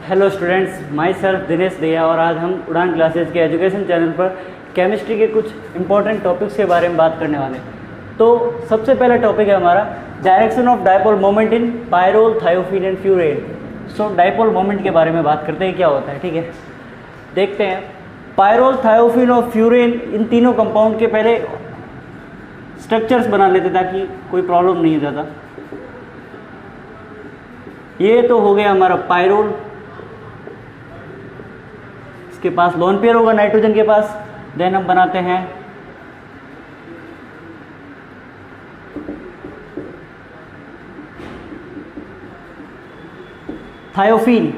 Hello students, my self Dinesh दिया और आज हम उड़ान क्लासेस के एजुकेशन चैनल पर केमिस्ट्री के कुछ इंपॉर्टेंट टॉपिक्स के बारे में बात करने वाले हैं। तो सबसे पहला टॉपिक है हमारा direction of dipole moment in pyrrole, thiophene and furan. So dipole moment के बारे में बात करते हैं, क्या होता है। ठीक है, देखते हैं। पायरोल, थायोफीन और फ्यूरेन, इन तीनों कंपाउंड के पहले स्ट्रक्चर्स बना लेते ताकि कोई प्रॉब्लम नहीं हो जाता। ये तो हो गया हमारा पायरोल, इसके पास लोन पेयर होगा नाइट्रोजन के पास। देन हम बनाते हैं थायोफीन।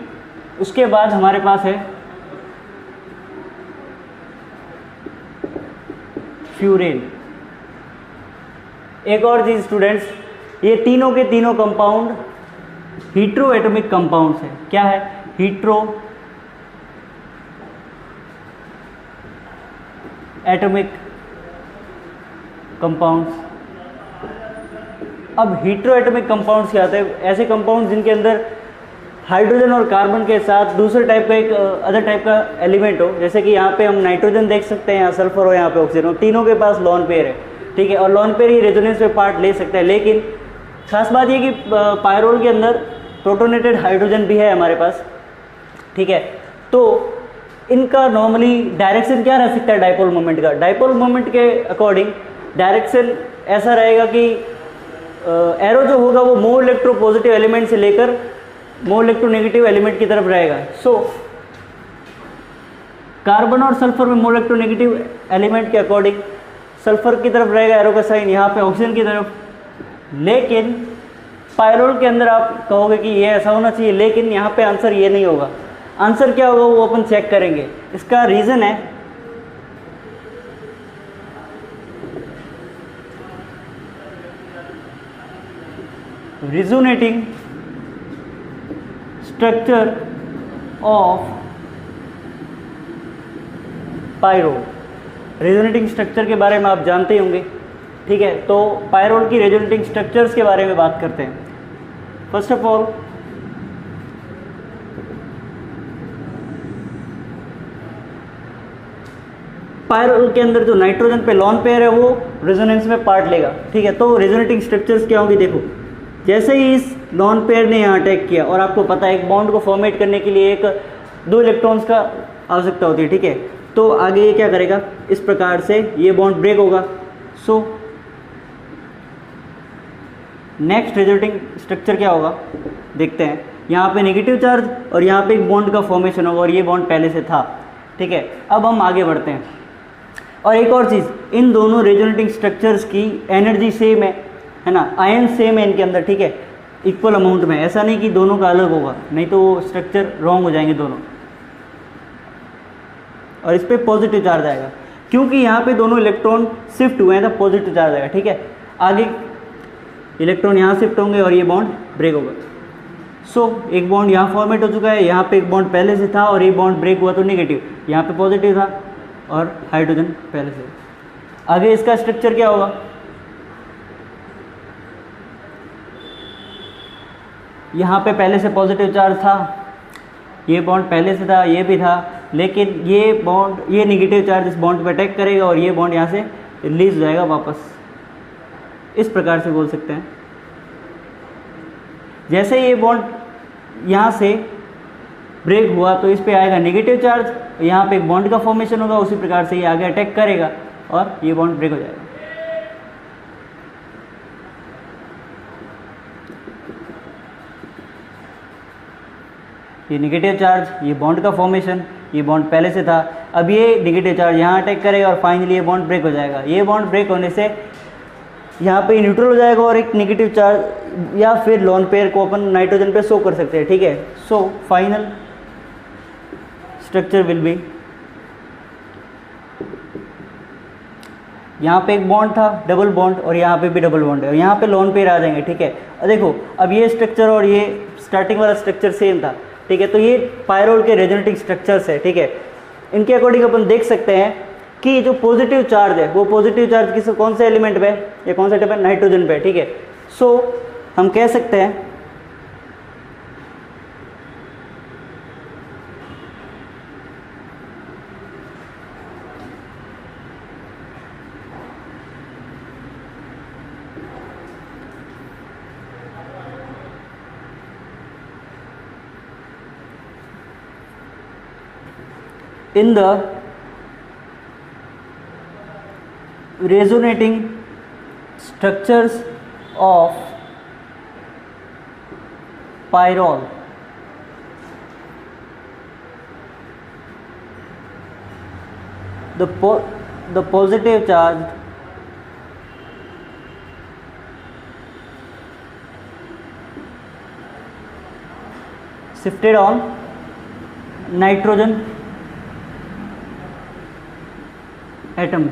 उसके बाद हमारे पास है फ्यूरेन। एक और चीज स्टूडेंट्स, ये तीनों के तीनों कंपाउंड हीट्रो एटॉमिक कंपाउंड्स है। क्या है? Hetero atomic compounds. अब हीट्रो एटॉमिक कंपाउंड्स क्या होते हैं? ऐसे कंपाउंड्स जिनके अंदर हाइड्रोजन और कार्बन के साथ दूसरे टाइप का एक अदर टाइप का एलिमेंट हो। जैसे कि यहाँ पे हम नाइट्रोजन देख सकते हैं, यहाँ सल्फर हो, यहाँ पे ऑक्सीजन हो। तीनों के पास लॉन पेयर है। ठीक है, और लॉन पेयर ही रेजोनेंस में पार्ट ले सकता है। लेकिन खास बात ये कि पायरोल के अंदर प्रोटोनेटेड हाइड्रोजन भी है हमारे पास। ठीक है, तो इनका नॉर्मली डायरेक्शन क्या रह सकता है डायपोल मोमेंट का? डायपोल मोमेंट के अकॉर्डिंग डायरेक्शन ऐसा रहेगा कि एरो जो होगा वो मोर इलेक्ट्रो पॉजिटिव एलिमेंट से लेकर मोर इलेक्ट्रो नेगेटिव एलिमेंट की तरफ रहेगा। सो कार्बन और सल्फर में मोर इलेक्ट्रो नेगेटिव एलिमेंट के अकॉर्डिंग सल्फर की तरफ रहेगा एरो का साइन, यहाँ पे ऑक्सीजन की तरफ। लेकिन पायरोल के अंदर आप कहोगे कि ये ऐसा होना चाहिए, लेकिन यहाँ पे आंसर ये नहीं होगा। आंसर क्या होगा वो अपन चेक करेंगे। इसका रीजन है resonating structure of pyrrole. Resonating structure के बारे में आप जानते ही होंगे। ठीक है, तो पायरोल की रेजोनेटिंग स्ट्रक्चर्स के बारे में बात करते हैं। फर्स्ट ऑफ ऑल पायरोल के अंदर जो नाइट्रोजन पे लॉन पेयर है वो रेजोनेंस में पार्ट लेगा। ठीक है, तो रेजोनेटिंग स्ट्रक्चर्स क्या होंगी? देखो, जैसे ही इस लॉन पेयर ने यहाँ अटैक किया, और आपको पता है एक बॉन्ड को फॉर्मेट करने के लिए एक 2 इलेक्ट्रॉन्स का आवश्यकता होती है। ठीक है, तो आगे ये क्या करेगा? इस प्रकार से ये बॉन्ड ब्रेक होगा। सो नेक्स्ट रेजोनेटिंग स्ट्रक्चर क्या होगा देखते हैं। यहाँ पे नेगेटिव चार्ज और यहाँ पे एक बॉन्ड का फॉर्मेशन होगा, और ये बॉन्ड पहले से था। ठीक है, अब हम आगे बढ़ते हैं। और एक और चीज़, इन दोनों रेजोनेटिंग स्ट्रक्चर्स की एनर्जी सेम है ना, आयन सेम है इनके अंदर। ठीक है, इक्वल अमाउंट में। ऐसा नहीं कि दोनों का अलग होगा, नहीं तो वो स्ट्रक्चर रॉन्ग हो जाएंगे दोनों। और इस पर पॉजिटिव चार्ज आएगा, क्योंकि यहाँ पे दोनों इलेक्ट्रॉन शिफ्ट हुए हैं तो पॉजिटिव चार्ज आएगा। ठीक है, आगे इलेक्ट्रॉन यहाँ शिफ्ट होंगे और ये बॉन्ड ब्रेक होगा। सो एक बॉन्ड यहाँ फॉर्मेट हो चुका है, यहाँ पे एक बॉन्ड पहले से था और ये बॉन्ड ब्रेक हुआ तो नेगेटिव, यहाँ पे पॉजिटिव था और हाइड्रोजन पहले से। आगे इसका स्ट्रक्चर क्या होगा? यहाँ पे पहले से पॉजिटिव चार्ज था, ये बॉन्ड पहले से था, ये भी था, लेकिन ये बॉन्ड, ये नेगेटिव चार्ज इस बॉन्ड पे अटैक करेगा और ये बॉन्ड यहाँ से रिलीज हो जाएगा वापस। इस प्रकार से बोल सकते हैं। जैसे ये बॉन्ड यहाँ से ब्रेक हुआ तो इस पे आएगा नेगेटिव चार्ज, यहाँ पे एक बॉन्ड का फॉर्मेशन होगा, उसी प्रकार से ये आगे अटैक करेगा और ये बॉन्ड ब्रेक हो जाएगा। ये नेगेटिव चार्ज, ये बॉन्ड का फॉर्मेशन, ये बॉन्ड पहले से था, अब ये नेगेटिव चार्ज यहाँ अटैक करेगा और फाइनली ये बॉन्ड ब्रेक हो जाएगा। ये बॉन्ड ब्रेक होने से यहाँ पे न्यूट्रल हो जाएगा और एक नेगेटिव चार्ज या फिर लॉन पेयर को अपन नाइट्रोजन पे शो कर सकते हैं। ठीक है, so final structure will be, यहाँ पे एक बॉन्ड था डबल बॉन्ड और यहाँ पे भी डबल बॉन्ड है और यहाँ पे लॉन पेयर आ जाएंगे। ठीक है, और देखो अब ये स्ट्रक्चर और ये स्टार्टिंग वाला स्ट्रक्चर सेम था। ठीक है, तो ये पायरोल के रेजोनेटिंग स्ट्रक्चर्स है। ठीक है, इनके अकॉर्डिंग अपन देख सकते हैं कि जो पॉजिटिव चार्ज है वो पॉजिटिव चार्ज किस कौन से एलिमेंट पे या कौन से पे? नाइट्रोजन पे। ठीक है, सो हम कह सकते हैं in the resonating structures of pyrrole, the positive charge shifted on nitrogen atom.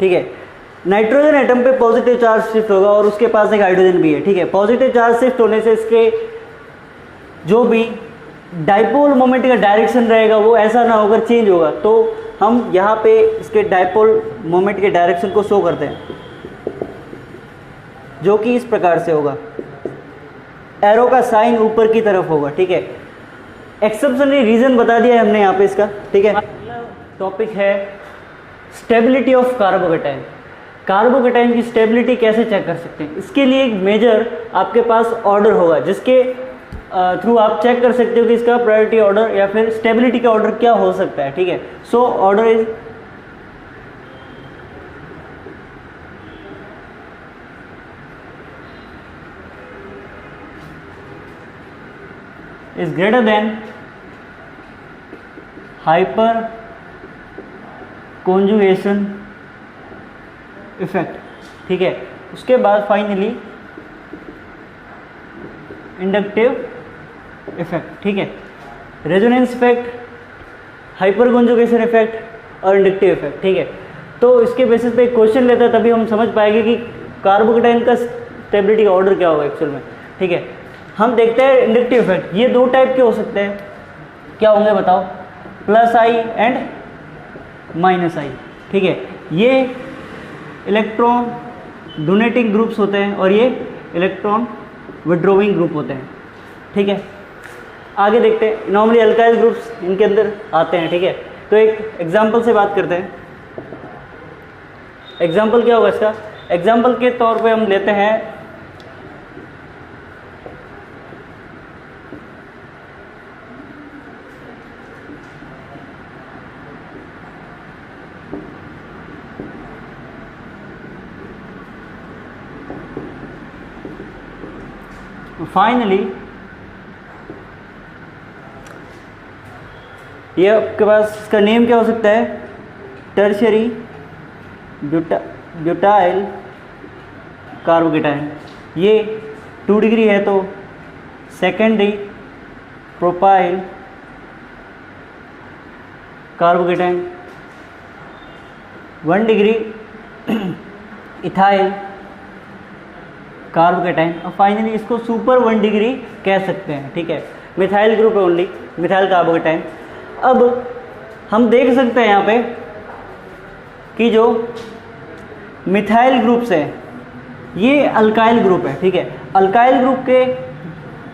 ठीक है, नाइट्रोजन एटम पे पॉजिटिव चार्ज शिफ्ट होगा और उसके पास एक हाइड्रोजन भी है। ठीक है, पॉजिटिव चार्ज शिफ्ट होने से इसके जो भी डाइपोल मोमेंट का डायरेक्शन रहेगा वो ऐसा ना होकर चेंज होगा। तो हम यहाँ पे इसके डाइपोल मोमेंट के डायरेक्शन को शो करते हैं, जो कि इस प्रकार से होगा, एरो का साइन ऊपर की तरफ होगा। ठीक है, एक्सेप्शनली रीजन बता दिया है हमने यहाँ पे इसका। ठीक है, टॉपिक है स्टेबिलिटी ऑफ कार्बोकेटाइन। कार्बोकेटाइन की स्टेबिलिटी कैसे चेक कर सकते हैं, इसके लिए एक मेजर आपके पास ऑर्डर होगा जिसके थ्रू आप चेक कर सकते हो कि इसका प्रायोरिटी ऑर्डर या फिर स्टेबिलिटी का ऑर्डर क्या हो सकता है। ठीक है, so order is greater than hyper conjugation effect. ठीक है, उसके बाद फाइनली इंडक्टिव इफेक्ट। ठीक है, resonance effect, hyper conjugation effect और इंडक्टिव इफेक्ट। ठीक है, तो इसके बेसिस पे एक क्वेश्चन लेता है तभी हम समझ पाएंगे कि कार्बोकेटाइन का स्टेबिलिटी का ऑर्डर क्या होगा एक्चुअल में। ठीक है, हम देखते हैं इंडक्टिव इफेक्ट। ये दो टाइप के हो सकते हैं, क्या होंगे बताओ, प्लस आई एंड माइनस आई। ठीक है, ये इलेक्ट्रॉन डोनेटिंग ग्रुप्स होते हैं और ये इलेक्ट्रॉन विड्रोइंग ग्रुप होते हैं। ठीक है, आगे देखते हैं, नॉर्मली अल्काइल ग्रुप्स इनके अंदर आते हैं। ठीक है, तो एक एग्जांपल से बात करते हैं। एग्जांपल क्या होगा इसका, एग्जांपल के तौर पे हम लेते हैं फाइनली ये आपके पास इसका नेम क्या हो सकता है, टर्शियरी ब्यूटाइल कार्बोकेटाइन। ये 2 डिग्री है तो secondary propyl carbocation, 1 degree ethyl carbocation और फाइनली इसको सुपर 1 डिग्री कह सकते हैं। ठीक है, मिथाइल ग्रुप है ओनली, मिथाइल कार्बोकेटाइन। अब हम देख सकते हैं यहाँ पे कि जो मिथाइल ग्रुप्स हैं ये अल्काइल ग्रुप है। ठीक है, अल्काइल ग्रुप के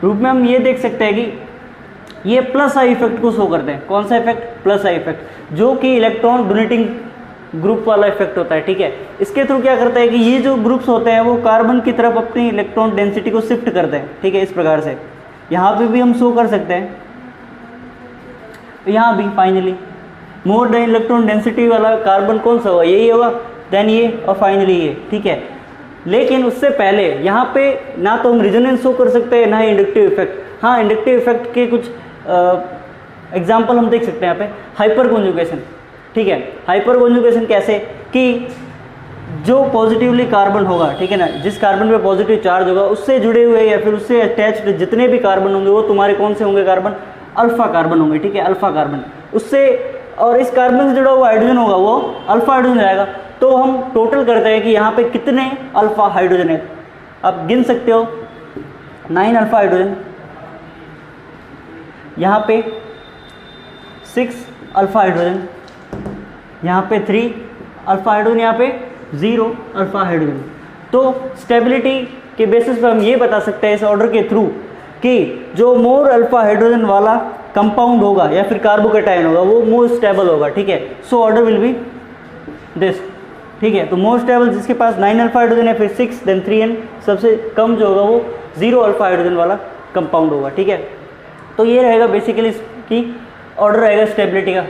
रूप में हम ये देख सकते हैं कि ये प्लस आई इफेक्ट को शो करते हैं। कौन सा इफेक्ट, प्लस आई इफेक्ट, जो कि इलेक्ट्रॉन डोनेटिंग ग्रुप वाला इफेक्ट होता है। ठीक है, इसके थ्रू क्या करता है कि ये जो ग्रुप्स होते हैं वो कार्बन की तरफ अपनी इलेक्ट्रॉन डेंसिटी को शिफ्ट करते हैं। ठीक है, इस प्रकार से यहाँ पे भी हम शो कर सकते हैं, यहाँ भी finally more than electron density वाला कार्बन कौन सा होगा, यही होगा, देन ये और फाइनली ये। ठीक है, लेकिन उससे पहले यहाँ पे ना तो हम रिजोनेंस शो कर सकते हैं ना ही इंडक्टिव इफेक्ट। हाँ, इंडक्टिव इफेक्ट के कुछ एग्जाम्पल हम देख सकते हैं यहाँ पे, हाइपर कॉन्जुगेशन। ठीक है, हाइपर कॉन्जुगेशन कैसे कि जो पॉजिटिवली कार्बन होगा, ठीक है ना, जिस कार्बन पे पॉजिटिव चार्ज होगा उससे जुड़े हुए या फिर उससे अटैच्ड जितने भी कार्बन होंगे वो तुम्हारे कौन से होंगे, कार्बन अल्फा कार्बन होंगे। ठीक है, अल्फा कार्बन उससे, और इस कार्बन से जुड़ा हुआ हाइड्रोजन होगा वो अल्फा हाइड्रोजन रहेगा। तो हम टोटल करते हैं कि यहाँ पे कितने अल्फा हाइड्रोजन है, आप गिन सकते हो 9 अल्फा हाइड्रोजन, यहाँ पे 6 अल्फा हाइड्रोजन, यहाँ पे 3 अल्फा हाइड्रोजन, यहाँ पे 0 अल्फा हाइड्रोजन। तो स्टेबिलिटी के बेसिस पर हम ये बता सकते हैं इस ऑर्डर के थ्रू कि जो मोर अल्फा हाइड्रोजन वाला कंपाउंड होगा या फिर कार्बोकेटाइन होगा वो मोर स्टेबल होगा। ठीक है, so order will be this. ठीक है, तो मोर स्टेबल जिसके पास 9 अल्फा हाइड्रोजन है, फिर 6 देन 3 एंड सबसे कम जो होगा वो 0 अल्फा हाइड्रोजन वाला कंपाउंड होगा। ठीक है, तो ये रहेगा बेसिकली इसकी ऑर्डर रहेगा स्टेबिलिटी का,